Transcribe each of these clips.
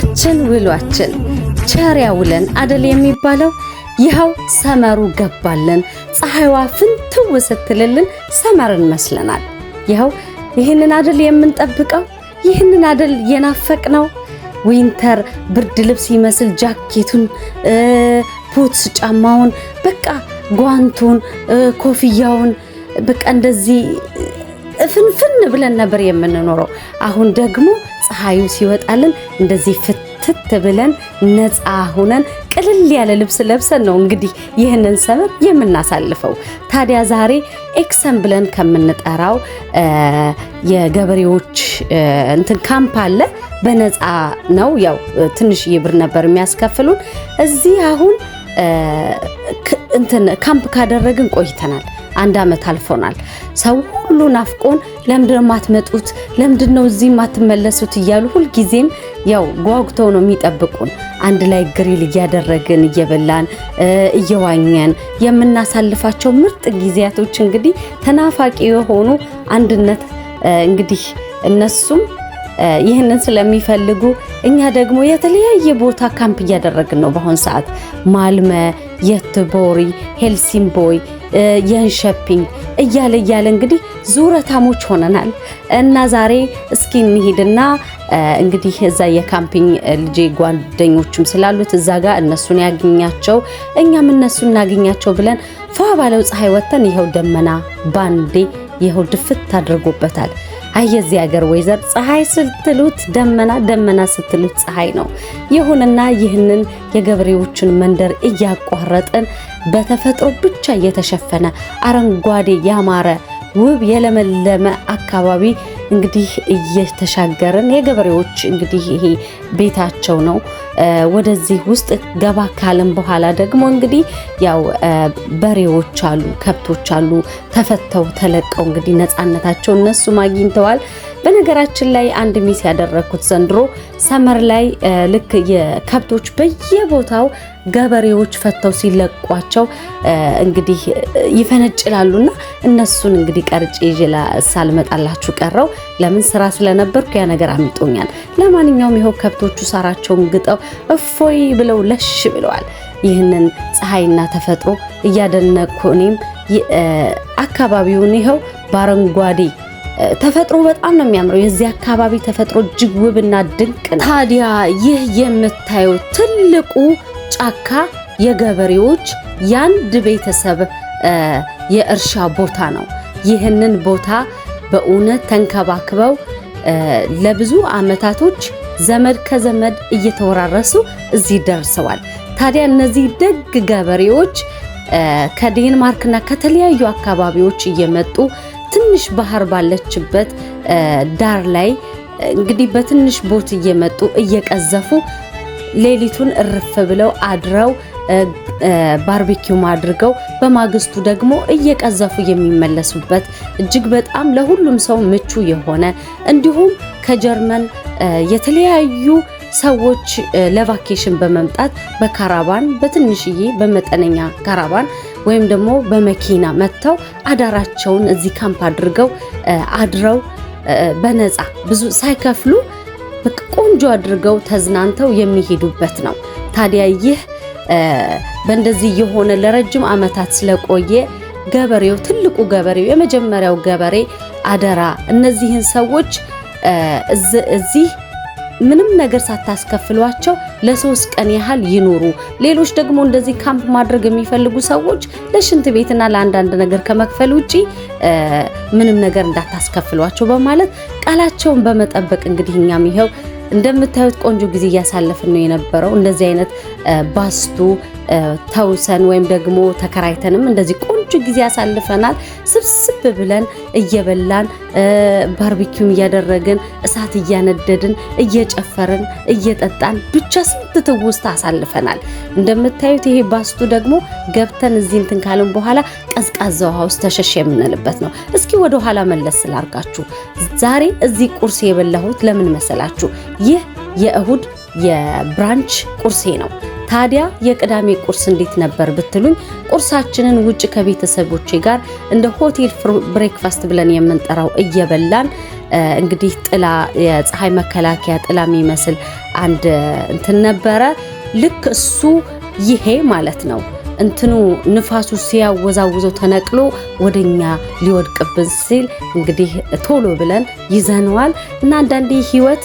ውሏችን ቸር ያውለን አደል የሚባለው። ይኸው ሰመሩ ገባልን፣ ፀሐይዋ ፍንትው ስትልልን ሰመርን መስለናል። ይኸው ይህንን አደል የምንጠብቀው፣ ይህንን አደል የናፈቅነው። ዊንተር ብርድ ልብስ ይመስል ጃኬቱን፣ ፑትስ ጫማውን፣ በቃ ጓንቱን፣ ኮፍያውን በቃ እንደዚህ ፍንፍን ብለን ነበር የምንኖረው። አሁን ደግሞ ፀሐዩ ሲወጣልን እንደዚህ ፍትት ብለን ነፃ ሆነን ቅልል ያለ ልብስ ለብሰን ነው እንግዲህ ይህንን ሰመር የምናሳልፈው። ታዲያ ዛሬ ኤክሰን ብለን ከምንጠራው የገበሬዎች እንትን ካምፕ አለ። በነፃ ነው፣ ያው ትንሽዬ ብር ነበር የሚያስከፍሉን። እዚህ አሁን እንትን ካምፕ ካደረግን ቆይተናል። 1 ዓመት አልፎናል። ሰው ሁሉ ናፍቆን ለምንድነው የማትመጡት፣ ለምንድነው እዚህ የማትመለሱት እያሉ ሁልጊዜም ያው ጓጉተው ነው የሚጠብቁን። አንድ ላይ ግሪል እያደረግን እየበላን እየዋኘን የምናሳልፋቸው ምርጥ ጊዜያቶች እንግዲህ ተናፋቂ የሆኑ አንድነት እንግዲህ እነሱም ይህንን ስለሚፈልጉ እኛ ደግሞ የተለያየ ቦታ ካምፕ እያደረግን ነው። በአሁን ሰዓት ማልመ፣ የትቦሪ፣ ሄልሲንቦይ፣ የንሸፒንግ እያለ እንግዲህ ዙረታሞች ሆነናል እና ዛሬ እስኪ እንሂድና እንግዲህ እዛ የካምፒንግ ልጄ ጓደኞችም ስላሉት እዛ ጋር እነሱን ያገኛቸው እኛም እነሱን እናገኛቸው ብለን ፏ ባለው ፀሐይ ወተን ይኸው ደመና ባንዴ ይኸው ድፍት አድርጎበታል። የዚህ ሀገር ወይዘር ፀሐይ ስትሉት ደመና፣ ደመና ስትሉት ፀሐይ ነው። ይሁንና ይህንን የገበሬዎችን መንደር እያቋረጥን በተፈጥሮ ብቻ እየተሸፈነ አረንጓዴ ያማረ ውብ የለመለመ አካባቢ እንግዲህ እየተሻገርን የገበሬዎች እንግዲህ ይሄ ቤታቸው ነው። ወደዚህ ውስጥ ገባ ካለም በኋላ ደግሞ እንግዲህ ያው በሬዎች አሉ፣ ከብቶች አሉ፣ ተፈተው ተለቀው እንግዲህ ነፃነታቸው እነሱ አግኝተዋል። በነገራችን ላይ አንድ ሚስ ያደረኩት ዘንድሮ ሰመር ላይ ልክ የከብቶች በየቦታው ገበሬዎች ፈተው ሲለቋቸው እንግዲህ ይፈነጭላሉና እነሱን እንግዲህ ቀርጬ ይዤላ ሳልመጣላችሁ ቀረው። ለምን ስራ ስለነበርኩ ያ ነገር አምጦኛል። ለማንኛውም ይኸው ከብቶቹ ሳራቸውን ግጠው እፎይ ብለው ለሽ ብለዋል። ይህንን ፀሐይና ተፈጥሮ እያደነቅኩ እኔም አካባቢውን ይኸው በአረንጓዴ ተፈጥሮ በጣም ነው የሚያምረው። የዚህ አካባቢ ተፈጥሮ እጅግ ውብና ድንቅ ነው። ታዲያ ይህ የምታየው ትልቁ ጫካ የገበሬዎች የአንድ ቤተሰብ የእርሻ ቦታ ነው። ይህንን ቦታ በእውነት ተንከባክበው ለብዙ ዓመታቶች ዘመድ ከዘመድ እየተወራረሱ እዚህ ደርሰዋል። ታዲያ እነዚህ ደግ ገበሬዎች ከዴንማርክና ከተለያዩ አካባቢዎች እየመጡ ትንሽ ባህር ባለችበት ዳር ላይ እንግዲህ በትንሽ ቦት እየመጡ እየቀዘፉ ሌሊቱን እርፍ ብለው አድረው ባርቢኪው አድርገው በማግስቱ ደግሞ እየቀዘፉ የሚመለሱበት እጅግ በጣም ለሁሉም ሰው ምቹ የሆነ እንዲሁም ከጀርመን የተለያዩ ሰዎች ለቫኬሽን በመምጣት በካራቫን በትንሽዬ በመጠነኛ ካራቫን ወይም ደግሞ በመኪና መጥተው አዳራቸውን እዚህ ካምፕ አድርገው አድረው በነፃ ብዙ ሳይከፍሉ ቆንጆ አድርገው ተዝናንተው የሚሄዱበት ነው። ታዲያ ይህ በእንደዚህ የሆነ ለረጅም ዓመታት ስለቆየ ገበሬው ትልቁ ገበሬው የመጀመሪያው ገበሬ አደራ እነዚህን ሰዎች እዚህ ምንም ነገር ሳታስከፍሏቸው ለ3 ቀን ያህል ይኖሩ። ሌሎች ደግሞ እንደዚህ ካምፕ ማድረግ የሚፈልጉ ሰዎች ለሽንት ቤትና ለአንዳንድ ነገር ከመክፈል ውጪ ምንም ነገር እንዳታስከፍሏቸው በማለት ቃላቸውን በመጠበቅ እንግዲህ እኛም ይሄው እንደምታዩት ቆንጆ ጊዜ እያሳለፍን ነው የነበረው። እንደዚህ አይነት ባስቱ ተውሰን ወይም ደግሞ ተከራይተንም እንደዚህ ቆንጆ ጊዜ ያሳልፈናል። ስብስብ ብለን እየበላን ባርቢኪው እያደረግን እሳት እያነደድን እየጨፈርን እየጠጣን ብቻ ስንት ትውስታ አሳልፈናል። እንደምታዩት ይሄ ባስቱ ደግሞ ገብተን እዚህ እንትን ካልን በኋላ ቀዝቃዛ ውሃ ውስጥ ተሸሽ የምንልበት ነው። እስኪ ወደ ኋላ መለስ ስላርጋችሁ ዛሬ እዚህ ቁርስ የበላሁት ለምን መሰላችሁ? ይህ የእሁድ የብራንች ቁርሴ ነው። ታዲያ የቅዳሜ ቁርስ እንዴት ነበር ብትሉኝ ቁርሳችንን ውጭ ከቤተሰቦቼ ጋር እንደ ሆቴል ብሬክፋስት ብለን የምንጠራው እየበላን እንግዲህ ጥላ የፀሐይ መከላከያ ጥላ የሚመስል አንድ እንትን ነበረ። ልክ እሱ ይሄ ማለት ነው እንትኑ ንፋሱ ሲያወዛውዘው ተነቅሎ ወደኛ ሊወድቅብን ሲል እንግዲህ ቶሎ ብለን ይዘነዋል። እና አንዳንዴ ህይወት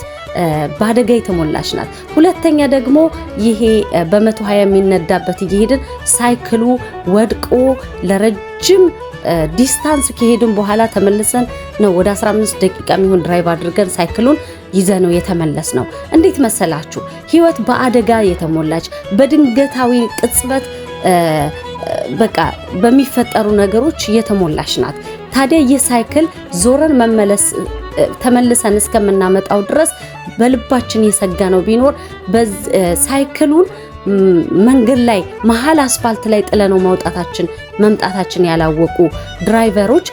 በአደጋ የተሞላች ናት። ሁለተኛ ደግሞ ይሄ በ120 የሚነዳበት እየሄድን ሳይክሉ ወድቆ ለረጅም ዲስታንስ ከሄድን በኋላ ተመልሰን ነው ወደ 15 ደቂቃ የሚሆን ድራይቭ አድርገን ሳይክሉን ይዘነው የተመለስ ነው። እንዴት መሰላችሁ? ህይወት በአደጋ የተሞላች በድንገታዊ ቅጽበት በቃ በሚፈጠሩ ነገሮች የተሞላች ናት። ታዲያ የሳይክል ዞረን ተመልሰን እስከምናመጣው ድረስ በልባችን የሰጋ ነው ቢኖር ሳይክሉን መንገድ ላይ መሀል አስፋልት ላይ ጥለነው መምጣታችን ያላወቁ ድራይቨሮች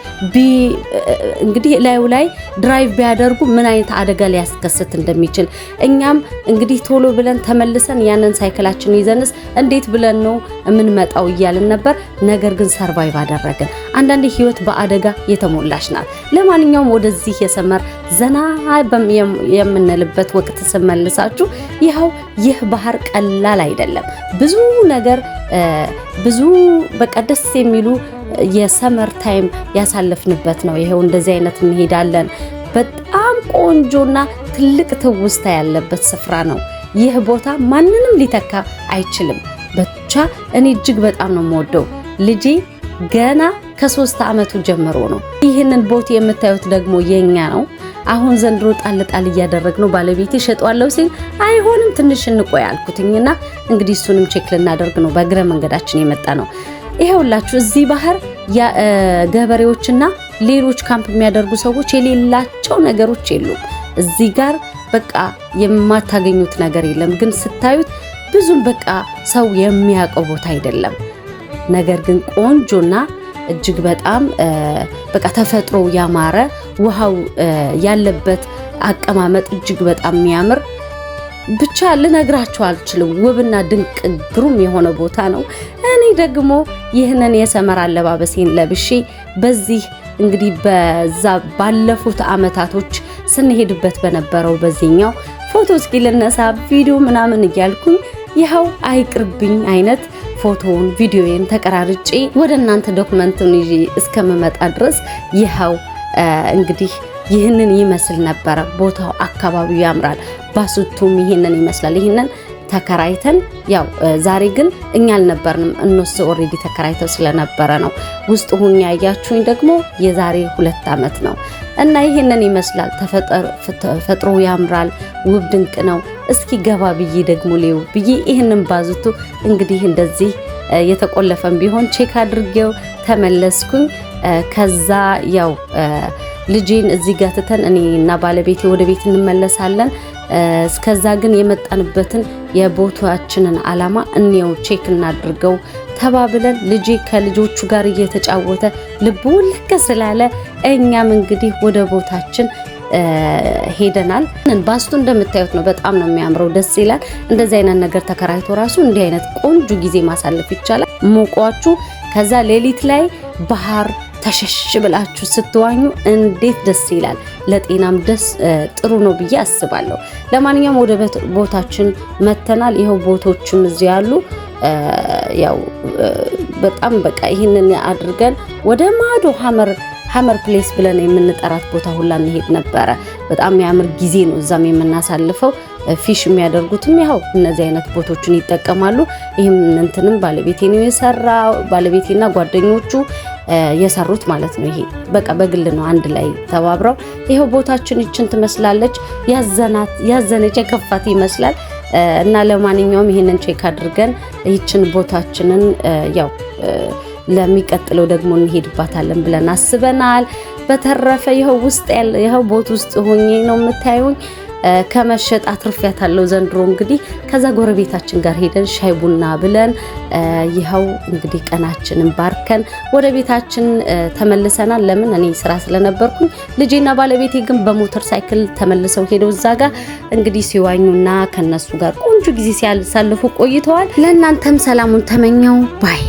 እንግዲህ ላዩ ላይ ድራይቭ ቢያደርጉ ምን አይነት አደጋ ሊያስከስት እንደሚችል እኛም እንግዲህ ቶሎ ብለን ተመልሰን ያንን ሳይክላችን ይዘንስ እንዴት ብለን ነው የምንመጣው እያልን ነበር። ነገር ግን ሰርቫይቭ አደረግን። አንዳንዴ ህይወት በአደጋ የተሞላች ናት። ለማንኛውም ወደዚህ የሰመር ዘና የምንልበት ወቅት ስመልሳችሁ ይህ ባህር ቀላል አይደለም። ብዙ ነገር ብዙ በቃ ደስ የሚሉ የሰመር ታይም ያሳለፍንበት ነው። ይሄው እንደዚህ አይነት እንሄዳለን። በጣም ቆንጆና ትልቅ ትውስታ ያለበት ስፍራ ነው። ይህ ቦታ ማንንም ሊተካ አይችልም። ብቻ እኔ እጅግ በጣም ነው የምወደው። ልጄ ገና ከ3 ዓመቱ ጀምሮ ነው። ይህንን ቦት የምታዩት ደግሞ የኛ ነው። አሁን ዘንድሮ ጣል እያደረግነው ባለቤቴ ሸጧለው ሲል አይሆንም ትንሽ እንቆይ አልኩትኝና እንግዲህ እሱንም ቼክ ልናደርግ ነው በእግረ መንገዳችን የመጣ ነው። ይሄውላችሁ እዚህ ባህር ገበሬዎችና ሌሎች ካምፕ የሚያደርጉ ሰዎች የሌላቸው ነገሮች የሉም። እዚህ ጋር በቃ የማታገኙት ነገር የለም። ግን ስታዩት ብዙም በቃ ሰው የሚያውቀው ቦታ አይደለም። ነገር ግን ቆንጆና እጅግ በጣም በቃ ተፈጥሮ ያማረ ውሃው ያለበት አቀማመጥ እጅግ በጣም የሚያምር ብቻ ልነግራችሁ አልችልም። ውብና ድንቅ ግሩም የሆነ ቦታ ነው። እኔ ደግሞ ይህንን የሰመር አለባበሴን ለብሼ በዚህ እንግዲህ በዛ ባለፉት አመታቶች ስንሄድበት በነበረው በዚህኛው ፎቶ እስኪ ልነሳ ቪዲዮ ምናምን እያልኩኝ ይኸው አይቅርብኝ አይነት ፎቶውን ቪዲዮን ተቀራርጬ ወደ እናንተ ዶክመንቱን ይዤ እስከመመጣ ድረስ ይኸው እንግዲህ ይህንን ይመስል ነበር። ቦታው አካባቢው ያምራል። ባሱቱም ይህንን ይመስላል። ይህንን ተከራይተን ያው ዛሬ ግን እኛ አልነበርንም፣ እነሱ ኦሬዲ ተከራይተው ስለነበረ ነው። ውስጥ ሁኛ ያያችሁኝ ደግሞ የዛሬ 2 ዓመት ነው እና ይህንን ይመስላል። ተፈጥሮ ያምራል፣ ውብ ድንቅ ነው። እስኪ ገባ ብዬ ደግሞ ሌው ብዬ ይህንን ባዙቱ እንግዲህ እንደዚህ የተቆለፈን ቢሆን ቼክ አድርጌው ተመለስኩኝ። ከዛ ያው ልጄን እዚህ ጋር ትተን እኔና ባለቤቴ ወደ ቤት እንመለሳለን። እስከዛ ግን የመጣንበትን የቦታችንን አላማ እንየው ቼክ እናድርገው ተባብለን ልጄ ከልጆቹ ጋር እየተጫወተ ልቡ ልክ ስላለ እኛም እንግዲህ ወደ ቦታችን ሄደናል። ባስቱ እንደምታዩት ነው። በጣም ነው የሚያምረው፣ ደስ ይላል። እንደዚህ አይነት ነገር ተከራይቶ ራሱ እንዲህ አይነት ቆንጆ ጊዜ ማሳለፍ ይቻላል። ሞቋችሁ ከዛ ሌሊት ላይ ባህር ተሸሽ ብላችሁ ስትዋኙ እንዴት ደስ ይላል። ለጤናም ጥሩ ነው ብዬ አስባለሁ። ለማንኛውም ወደ ቦታችን መተናል። ይሄው ቦቶችም እዚህ ያሉ ያው በጣም በቃ ይሄንን አድርገን ወደ ማዶ ሐመር ፕሌስ ብለን የምንጠራት ቦታ ሁላ እንሄድ ነበረ። በጣም የሚያምር ጊዜ ነው እዛም የምናሳልፈው። ፊሽ የሚያደርጉትም ያው እነዚህ አይነት ቦቶችን ይጠቀማሉ። ይሄም እንትንም ባለቤቴ ነው የሰራው፣ ባለቤቴና ጓደኞቹ የሰሩት ማለት ነው። ይሄ በቃ በግል ነው አንድ ላይ ተባብረው። ይሄው ቦታችን ይችን ትመስላለች። ያዘነች የከፋት ይመስላል እና ለማንኛውም ይሄንን ቼክ አድርገን ይችን ቦታችንን ያው ለሚቀጥለው ደግሞ እንሄድባታለን ብለን አስበናል። በተረፈ ይሄው ቦት ውስጥ ሆኜ ነው የምታዩኝ። ከመሸጥ አትርፊያታለሁ ዘንድሮ እንግዲህ ከዛ ጎረቤታችን ጋር ሄደን ሻይ ቡና ብለን ይኸው እንግዲህ ቀናችንን ባርከን ወደ ቤታችን ተመልሰናል። ለምን እኔ ስራ ስለነበርኩኝ ልጄና ባለቤቴ ግን በሞተር ሳይክል ተመልሰው ሄደው እዛ ጋር እንግዲህ ሲዋኙና ከነሱ ጋር ቆንጆ ጊዜ ሲያሳልፉ ቆይተዋል። ለእናንተም ሰላሙን ተመኘው ባይ